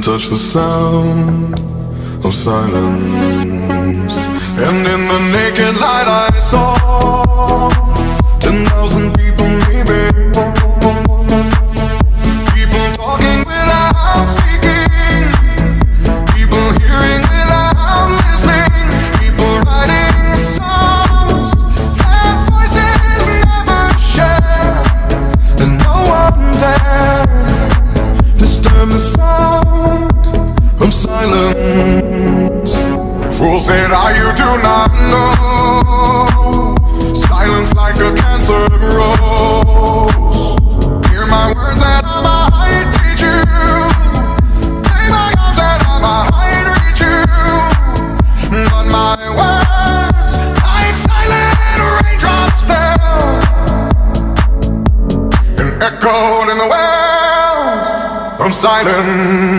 touch the sound of silence. And in the naked light I saw 10,000 people maybe. People talking without speaking. People hearing without listening. People writing songs that voices never share. And no one dared disturb the sound of silence. Fool said, you do not know. Silence like a cancer grows. Hear my words and I might teach you. Play my arms and I might reach you. But my words, like silent raindrops fell and echoed in the wells of silence.